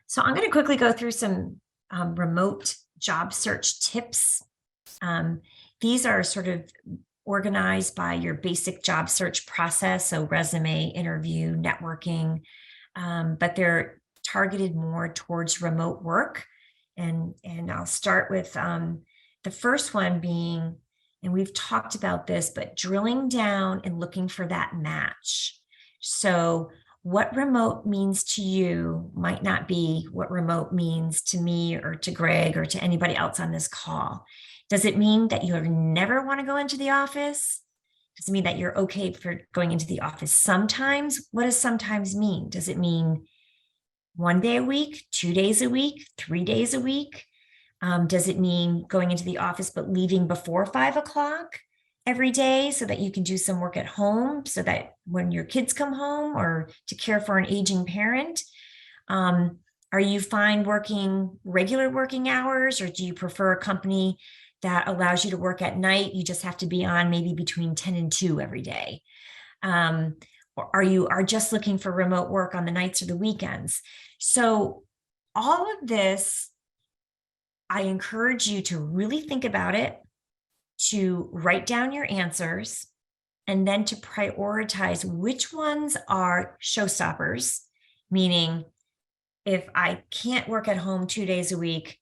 So I'm going to quickly go through some remote job search tips. These are sort of organized by your basic job search process, so resume, interview, networking, but they're targeted more towards remote work. And I'll start with the first one being, and we've talked about this, but drilling down and looking for that match. So what remote means to you might not be what remote means to me or to Greg or to anybody else on this call. Does it mean that you never want to go into the office? Does it mean that you're okay for going into the office sometimes? What does sometimes mean? Does it mean 1 day a week, 2 days a week, 3 days a week? Does it mean going into the office but leaving before 5 o'clock every day so that you can do some work at home, so that when your kids come home or to care for an aging parent? Are you fine working regular working hours, or do you prefer a company that allows you to work at night? You just have to be on maybe between 10 and 2 every day. Or are you just looking for remote work on the nights or the weekends? So all of this, I encourage you to really think about it, to write down your answers, and then to prioritize which ones are showstoppers, meaning if I can't work at home 2 days a week,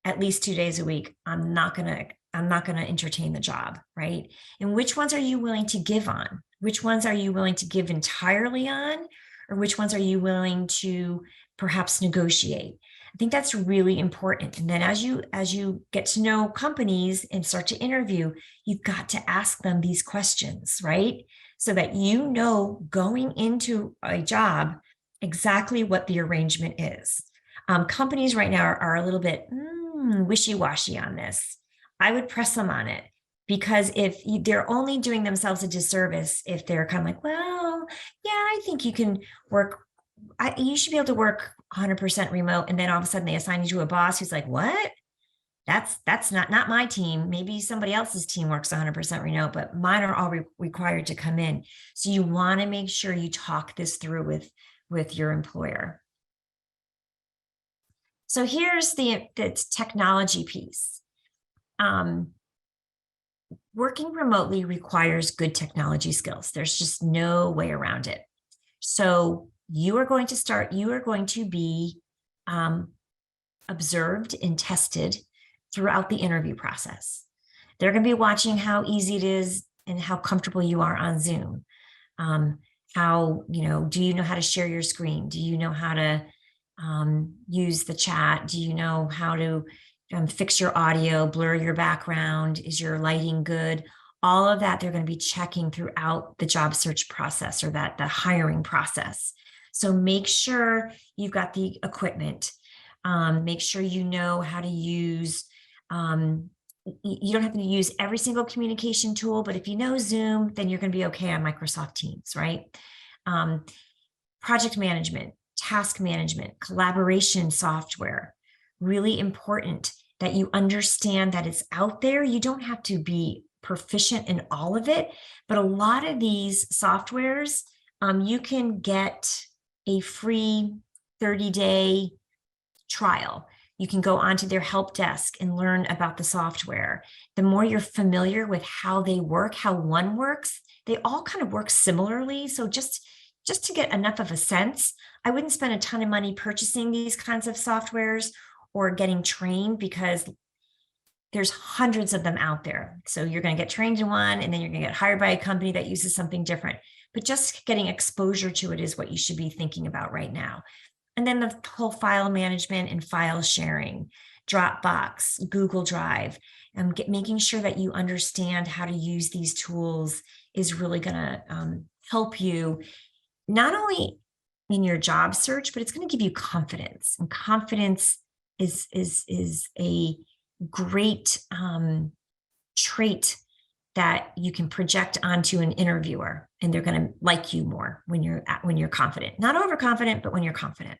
at least 2 days a week, I'm not gonna entertain the job, right? And which ones are you willing to give on? Which ones are you willing to give entirely on? Or which ones are you willing to perhaps negotiate? I think that's really important. And then as you get to know companies and start to interview, you've got to ask them these questions, right? So that you know going into a job exactly what the arrangement is. Companies right now are a little bit wishy-washy on this. I would press them on it, because if they're only doing themselves a disservice if they're kind of like, well, yeah, I think you can work. You should be able to work 100% remote, and then all of a sudden they assign you to a boss who's like, what? That's not my team. Maybe somebody else's team works 100% remote, but mine are all required to come in. So you want to make sure you talk this through with your employer. So here's the technology piece. Working remotely requires good technology skills. There's just no way around it. So you are going to be observed and tested throughout the interview process. They're going to be watching how easy it is and how comfortable you are on Zoom. Do you know how to share your screen? Do you know how to use the chat? Do you know how to fix your audio, blur your background? Is your lighting good? All of that, they're going to be checking throughout the job search process, or the hiring process. So make sure you've got the equipment. Make sure you know how to use, you don't have to use every single communication tool, but if you know Zoom, then you're going to be okay on Microsoft Teams, right? Project management, task management, collaboration software, really important that you understand that it's out there. You don't have to be proficient in all of it, but a lot of these softwares, you can get a free 30-day trial. You can go onto their help desk and learn about the software. The more you're familiar with how they work, how one works, they all kind of work similarly. So just to get enough of a sense, I wouldn't spend a ton of money purchasing these kinds of softwares or getting trained, because there's hundreds of them out there. So you're going to get trained in one, and then you're going to get hired by a company that uses something different. But just getting exposure to it is what you should be thinking about right now. And then the whole file management and file sharing, Dropbox, Google Drive, and making sure that you understand how to use these tools is really going to help you not only in your job search, but it's going to give you confidence. And confidence is a great trait that you can project onto an interviewer, and they're going to like you more when you're confident. Not overconfident, but when you're confident.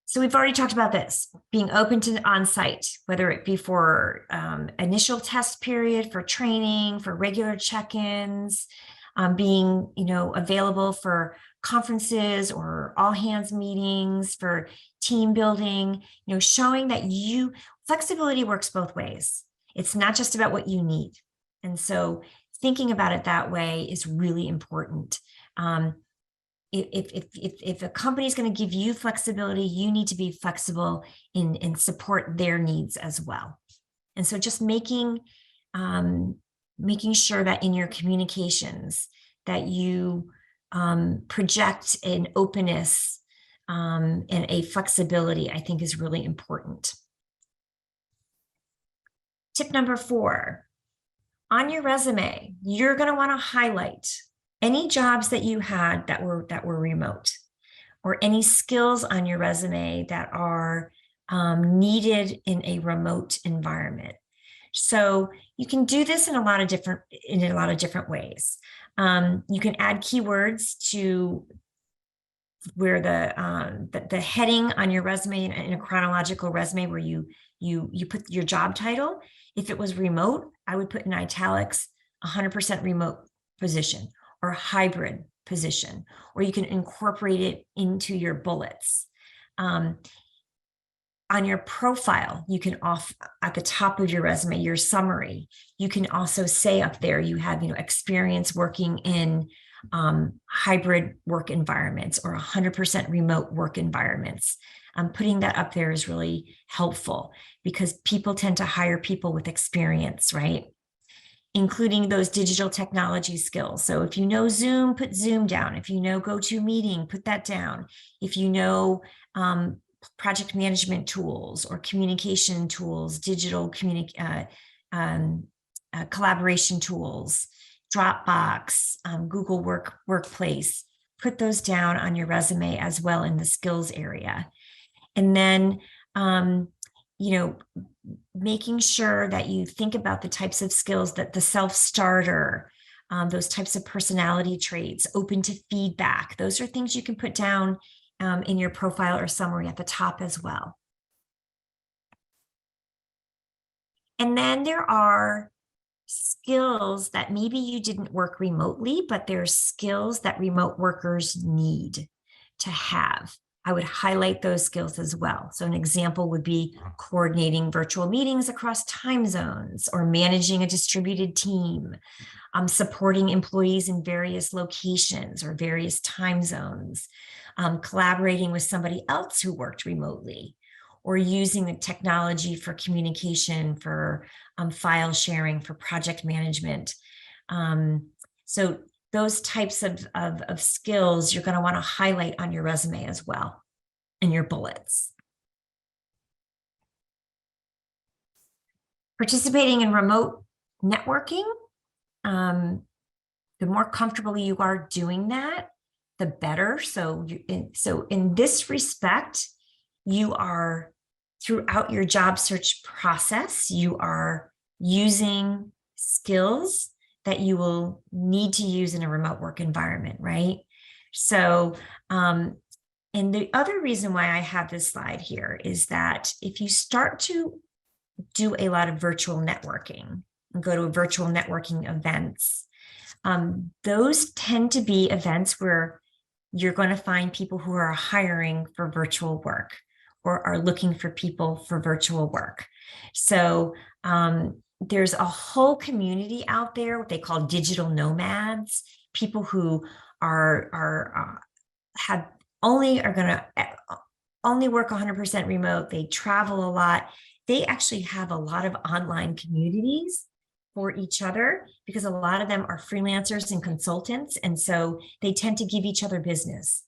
So we've already talked about this, being open to on-site, whether it be for initial test period, for training, for regular check-ins. being, available for conferences or all hands meetings, for team building, showing that flexibility works both ways. It's not just about what you need. And so thinking about it that way is really important. If a company is going to give you flexibility, you need to be flexible and support their needs as well. And so just making sure that in your communications that you project an openness and a flexibility, I think is really important. Tip number 4, on your resume, you're going to want to highlight any jobs that you had that were remote, or any skills on your resume that are needed in a remote environment. So you can do this in a lot of different ways. You can add keywords to where the heading on your resume, in a chronological resume, where you put your job title. If it was remote, I would put in italics 100% remote position or hybrid position, or you can incorporate it into your bullets. On your profile, you can at the top of your resume, your summary, you can also say up there you have experience working in hybrid work environments or 100% remote work environments. Putting that up there is really helpful because people tend to hire people with experience, right? Including those digital technology skills. So if you know Zoom, put Zoom down. If you know GoToMeeting, put that down. If you know project management tools or communication tools, digital collaboration tools, Dropbox, Google Workplace, put those down on your resume as well in the skills area. And then, making sure that you think about the types of skills that the self-starter, those types of personality traits, open to feedback, those are things you can put down in your profile or summary at the top as well. And then there are skills that maybe you didn't work remotely, but they're skills that remote workers need to have. I would highlight those skills as well. So an example would be coordinating virtual meetings across time zones, or managing a distributed team, supporting employees in various locations or various time zones, collaborating with somebody else who worked remotely, or using the technology for communication, for file sharing, for project management. So those types of skills you're going to want to highlight on your resume as well, in your bullets. Participating in remote networking, the more comfortable you are doing that, the better. So in this respect, you are, throughout your job search process, you are using skills that you will need to use in a remote work environment, right? So, and the other reason why I have this slide here is that if you start to do a lot of virtual networking and go to virtual networking events, those tend to be events where you're going to find people who are hiring for virtual work or are looking for people for virtual work. So there's a whole community out there, what they call digital nomads, people who are going to only work 100% remote. They travel a lot. They actually have a lot of online communities for each other because a lot of them are freelancers and consultants. And so they tend to give each other business.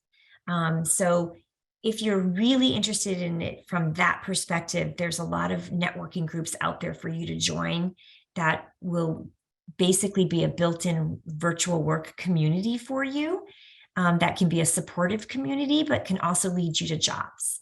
So if you're really interested in it from that perspective, there's a lot of networking groups out there for you to join that will basically be a built-in virtual work community for you. That can be a supportive community, but can also lead you to jobs.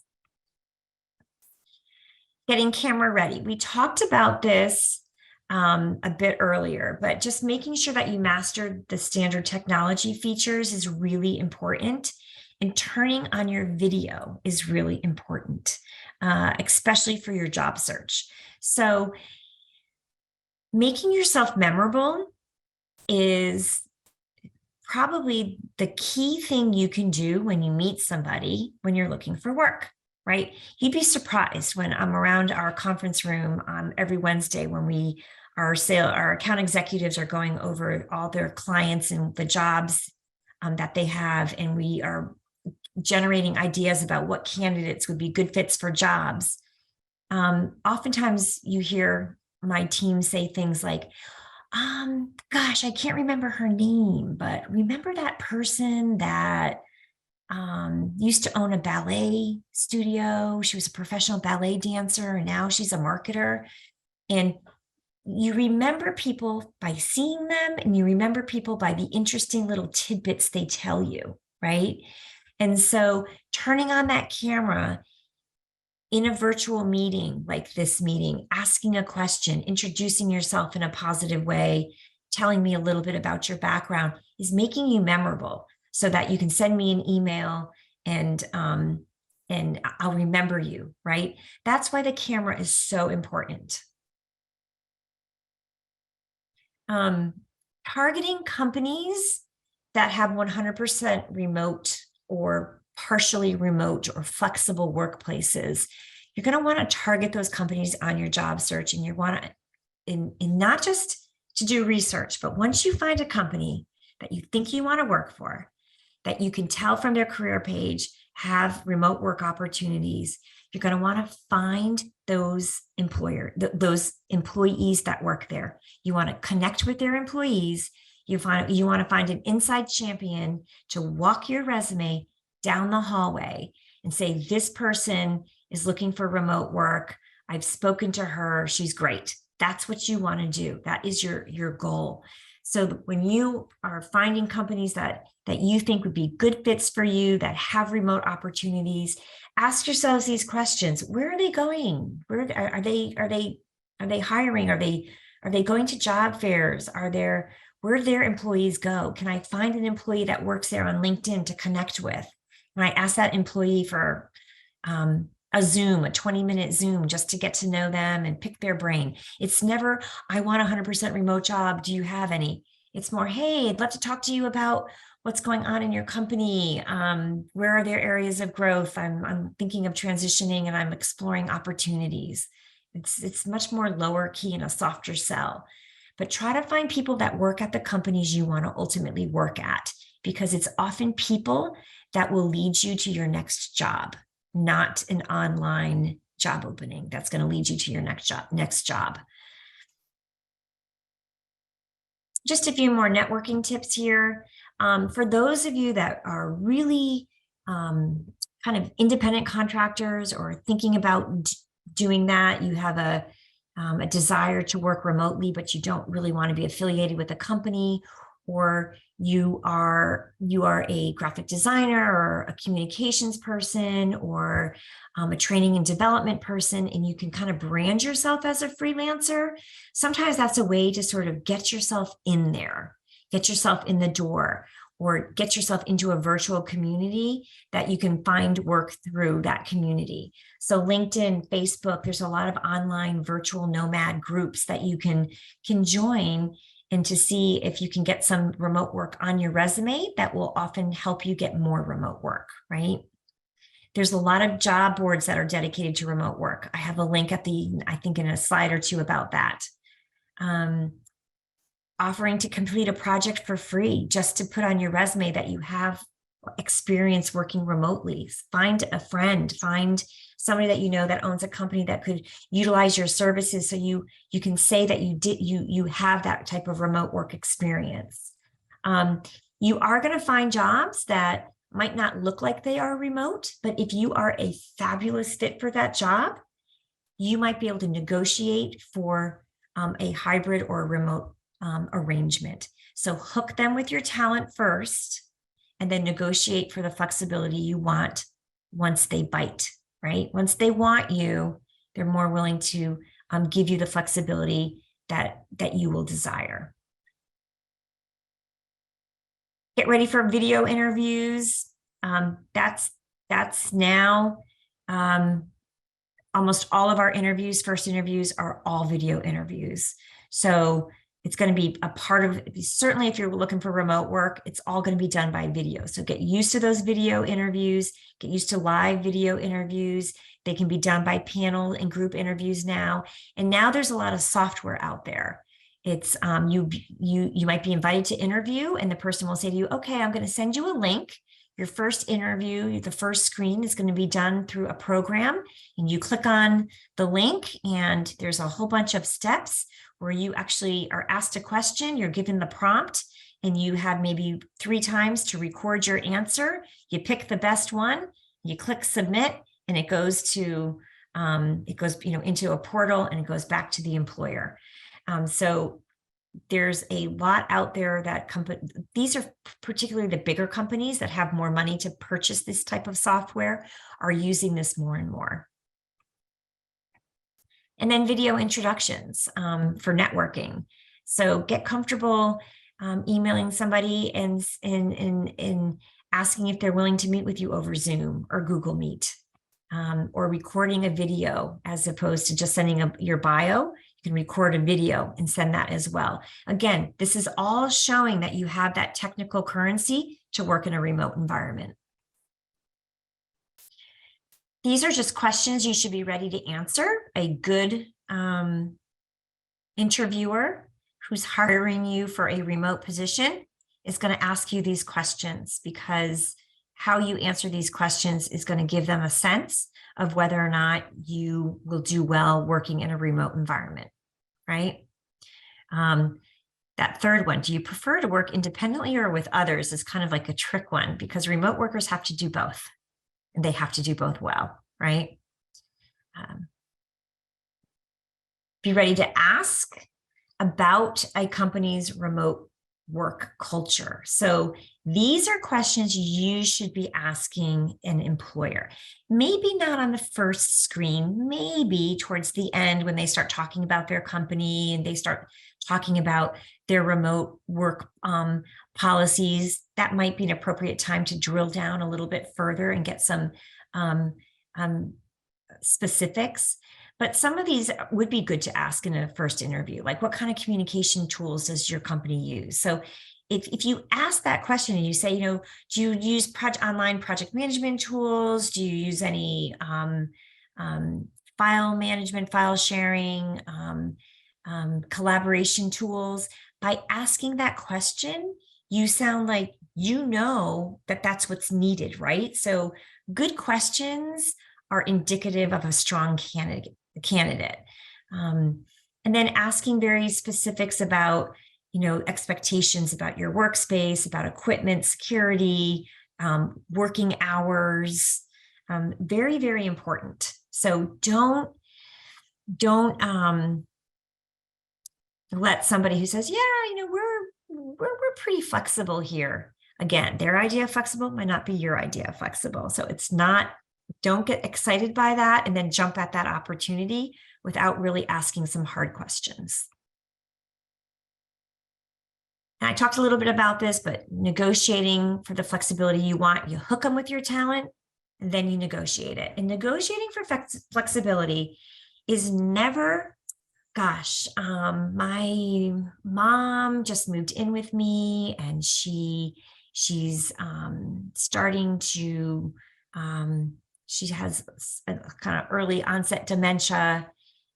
Getting camera ready. We talked about this a bit earlier, but just making sure that you mastered the standard technology features is really important. And turning on your video is really important, especially for your job search. So making yourself memorable is probably the key thing you can do when you meet somebody when you're looking for work, right? You'd be surprised when I'm around our conference room every Wednesday when our account executives are going over all their clients and the jobs that they have, and we are generating ideas about what candidates would be good fits for jobs. Oftentimes you hear my team say things like, gosh, I can't remember her name, but remember that person that used to own a ballet studio? She was a professional ballet dancer, and now she's a marketer. And you remember people by seeing them, and you remember people by the interesting little tidbits they tell you, right? And so turning on that camera in a virtual meeting like this meeting, asking a question, introducing yourself in a positive way, telling me a little bit about your background is making you memorable so that you can send me an email and I'll remember you, right? That's why the camera is so important. Targeting companies that have 100% remote or partially remote or flexible workplaces, you're going to want to target those companies on your job search, and you want to, in not just to do research, but once you find a company that you think you want to work for, that you can tell from their career page have remote work opportunities, you're going to want to find those employees that work there. You want to connect with their employees. You want to find an inside champion to walk your resume down the hallway and say, this person is looking for remote work. I've spoken to her. She's great. That's what you want to do. That is your goal. So when you are finding companies that you think would be good fits for you, that have remote opportunities, ask yourselves these questions. Where are they going? Where are they hiring? Are they going to job fairs? Where do their employees go? Can I find an employee that works there on LinkedIn to connect with? And I ask that employee for a 20-minute Zoom, just to get to know them and pick their brain. It's never, I want a 100% remote job. Do you have any? It's more, hey, I'd love to talk to you about what's going on in your company. Where are there areas of growth? I'm thinking of transitioning and I'm exploring opportunities. It's much more lower key and a softer sell. But try to find people that work at the companies you want to ultimately work at, because it's often people that will lead you to your next job, not an online job opening that's going to lead you to your next job. Just a few more networking tips here. For those of you that are really kind of independent contractors or thinking about doing that, you have a desire to work remotely, but you don't really want to be affiliated with a company, or you are a graphic designer or a communications person or a training and development person, and you can kind of brand yourself as a freelancer. Sometimes that's a way to sort of get yourself in there, get yourself in the door, or get yourself into a virtual community that you can find work through that community. So LinkedIn, Facebook, there's a lot of online virtual nomad groups that you can join, and to see if you can get some remote work on your resume that will often help you get more remote work, right? There's a lot of job boards that are dedicated to remote work. I have a link I think in a slide or two about that. Offering to complete a project for free, just to put on your resume that you have experience working remotely. Find a friend, find somebody that you know that owns a company that could utilize your services, so you can say that you have that type of remote work experience. You are going to find jobs that might not look like they are remote, but if you are a fabulous fit for that job, you might be able to negotiate for a hybrid or remote arrangement. So hook them with your talent first, and then negotiate for the flexibility you want once they bite, right? Once they want you, they're more willing to give you the flexibility that you will desire. Get ready for video interviews. That's now almost all of our interviews, first interviews, are all video interviews. So It's going to be a part of, certainly if you're looking for remote work, it's all going to be done by video. So get used to those video interviews, get used to live video interviews. They can be done by panel and group interviews now. And now there's a lot of software out there. It's you might be invited to interview, and the person will say to you, okay, I'm going to send you a link. Your first interview, the first screen is going to be done through a program, and you click on the link, and there's a whole bunch of steps where you actually are asked a question, you're given the prompt, and you have maybe 3 times to record your answer. You pick the best one, you click submit, and it goes to into a portal, and it goes back to the employer. So there's a lot out there that these are particularly the bigger companies that have more money to purchase this type of software are using this more and more. And then video introductions for networking. So get comfortable emailing somebody and asking if they're willing to meet with you over Zoom or Google Meet, or recording a video as opposed to just sending your bio. You can record a video and send that as well. Again, this is all showing that you have that technical currency to work in a remote environment. These are just questions you should be ready to answer. A good interviewer who's hiring you for a remote position is going to ask you these questions, because how you answer these questions is going to give them a sense of whether or not you will do well working in a remote environment, right? That third one, do you prefer to work independently or with others, is kind of like a trick one, because remote workers have to do both, and they have to do both well, right? Be ready to ask about a company's remote work culture. So these are questions you should be asking an employer. Maybe not on the first screen, maybe towards the end when they start talking about their company and they start talking about their remote work policies. That might be an appropriate time to drill down a little bit further and get some specifics. But some of these would be good to ask in a first interview, like what kind of communication tools does your company use? So if you ask that question and you say, do you use online project management tools? Do you use any file management, file sharing, collaboration tools? By asking that question, you sound like you know that that's what's needed, right? So good questions are indicative of a strong candidate. And then asking very specifics about, expectations about your workspace, about equipment, security, working hours, very, very important. So don't let somebody who says, yeah, we're pretty flexible here. Again, their idea of flexible might not be your idea of flexible. So don't get excited by that and then jump at that opportunity without really asking some hard questions. And I talked a little bit about this, but negotiating for the flexibility you want, you hook them with your talent, and then you negotiate it. And negotiating for flexibility is never, my mom just moved in with me and she's starting to, she has a kind of early onset dementia,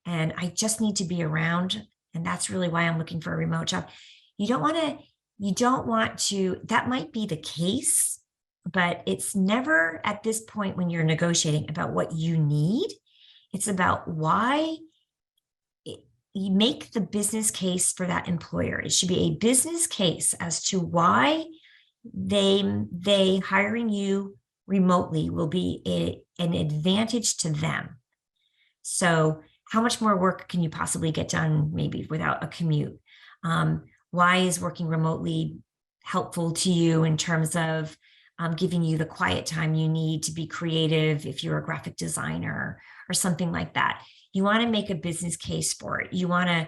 and I just need to be around. And that's really why I'm looking for a remote job. You don't want to, that might be the case, but it's never at this point when you're negotiating about what you need. It's about why you make the business case for that employer. It should be a business case as to why they hiring you remotely will be an advantage to them. So how much more work can you possibly get done maybe without a commute? Why is working remotely helpful to you in terms of giving you the quiet time you need to be creative if you're a graphic designer or something like that? You want to make a business case for it. You want to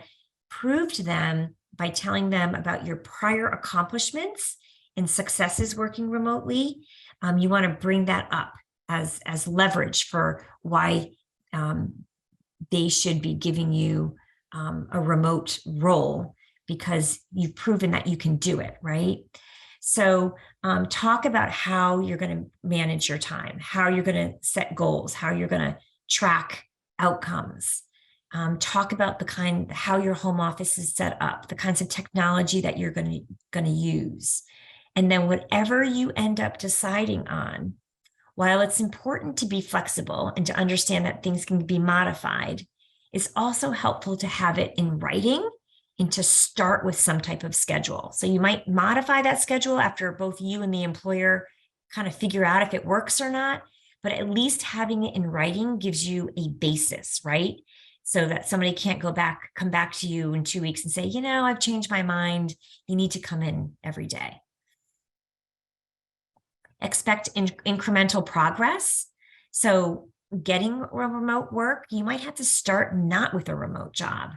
prove to them by telling them about your prior accomplishments and successes working remotely. You want to bring that up as leverage for why they should be giving you a remote role, because you've proven that you can do it, right? So talk about how you're going to manage your time, how you're going to set goals, how you're going to track outcomes. Talk about how your home office is set up, the kinds of technology that you're going to use. And then whatever you end up deciding on, while it's important to be flexible and to understand that things can be modified, it's also helpful to have it in writing and to start with some type of schedule. So you might modify that schedule after both you and the employer kind of figure out if it works or not, but at least having it in writing gives you a basis, right? So that somebody can't come back to you in 2 weeks and say, I've changed my mind. You need to come in every day. Expect incremental progress. So getting remote work, you might have to start not with a remote job.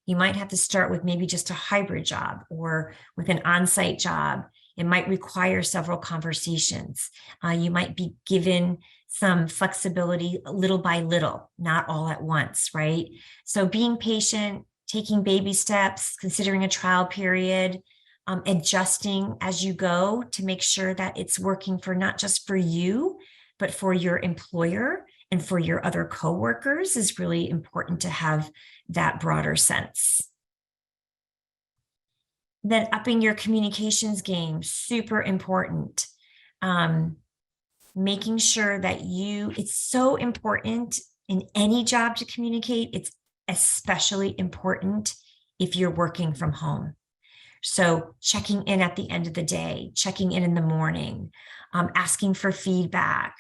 You might have to start with maybe just a hybrid job or with an on-site job. It might require several conversations. You might be given some flexibility little by little, not all at once, right? So being patient, taking baby steps, considering a trial period, adjusting as you go to make sure that it's working for not just for you, but for your employer and for your other coworkers is really important to have that broader sense. Then upping your communications game, super important. Making sure that it's so important in any job to communicate. It's especially important if you're working from home. So checking in at the end of the day, checking in the morning, asking for feedback,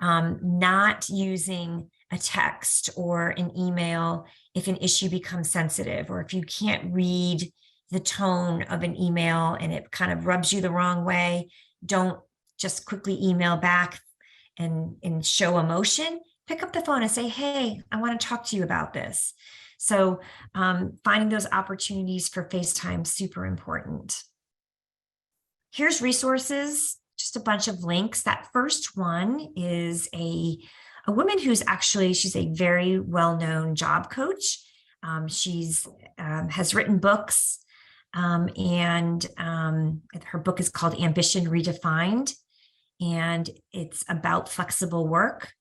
not using a text or an email if an issue becomes sensitive, or if you can't read the tone of an email and it kind of rubs you the wrong way, don't just quickly email back and show emotion. Pick up the phone and say, hey, I want to talk to you about this. So finding those opportunities for FaceTime, super important. Here's resources, just a bunch of links. That first one is a woman who's she's a very well-known job coach. She's has written books, and her book is called Ambition Redefined, and it's about flexible work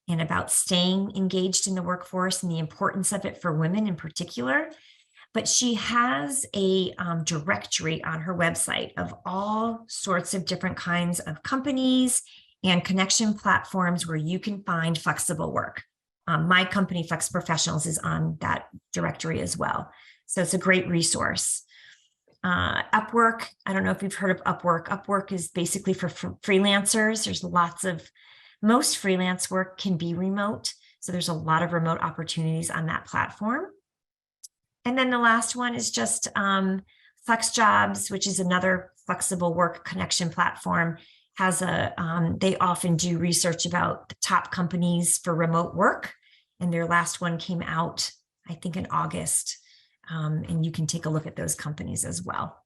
and about staying engaged in the workforce and the importance of it for women in particular. But she has a directory on her website of all sorts of different kinds of companies and connection platforms where you can find flexible work. My company, FlexProfessionals, is on that directory as well. So it's a great resource. Upwork, I don't know if you've heard of Upwork. Upwork is basically for freelancers. There's most freelance work can be remote. So there's a lot of remote opportunities on that platform. And then the last one is just FlexJobs, which is another flexible work connection platform. They often do research about the top companies for remote work. And their last one came out, I think, in August. And you can take a look at those companies as well.